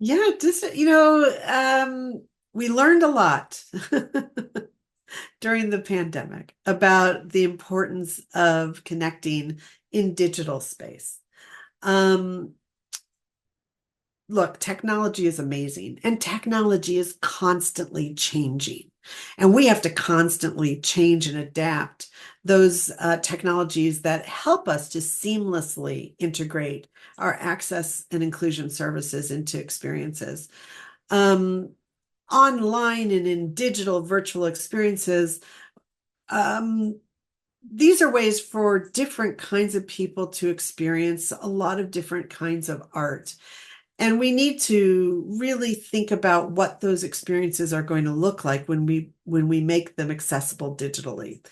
Yeah, just, we learned a lot during the pandemic about the importance of connecting in digital space. Um, Look, technology is amazing and technology is constantly changing. And we have to constantly change and adapt those technologies that help us to seamlessly integrate our access and inclusion services into experiences. Um, Online and in digital virtual experiences, um, these are ways for different kinds of people to experience a lot of different kinds of art. And we need to really think about what those experiences are going to look like when we make them accessible digitally.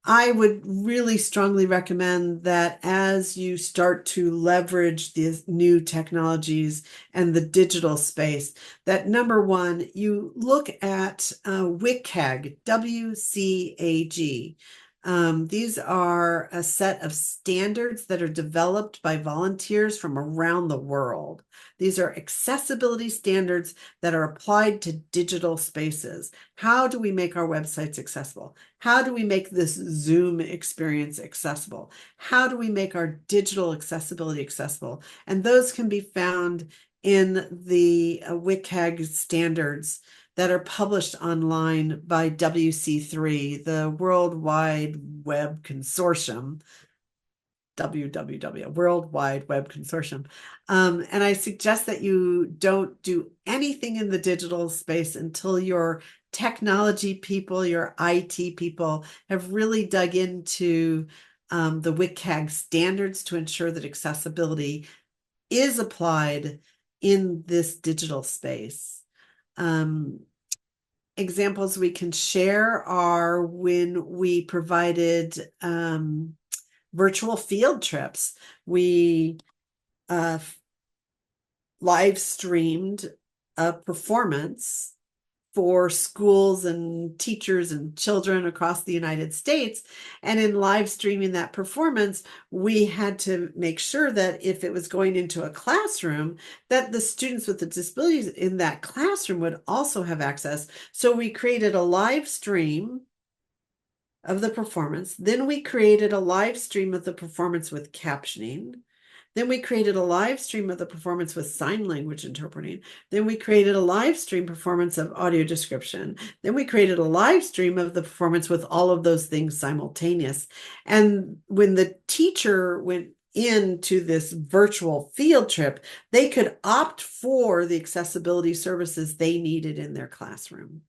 I would really strongly recommend that as you start to leverage these new technologies and the digital space, that number one, you look at WCAG, WCAG. These are a set of standards that are developed by volunteers from around the world. These are accessibility standards that are applied to digital spaces. How do we make our websites accessible? How do we make this Zoom experience accessible? How do we make our digital accessibility accessible? And those can be found in the WCAG standards that are published online by WC3, the World Wide Web Consortium, WWW, World Wide Web Consortium. And I suggest that you don't do anything in the digital space until your technology people, your IT people have really dug into the WCAG standards to ensure that accessibility is applied in this digital space. Examples we can share are when we provided virtual field trips. We uh, live streamed a performance for schools and teachers and children across the United States. And in live streaming that performance, we had to make sure that if it was going into a classroom, that the students with the disabilities in that classroom would also have access. So we created a live stream of the performance. Then we created a live stream of the performance with captioning. Then we created a live stream of the performance with sign language interpreting. Then we created a live stream performance of audio description. Then we created a live stream of the performance with all of those things simultaneous. And when the teacher went into this virtual field trip, they could opt for the accessibility services they needed in their classroom.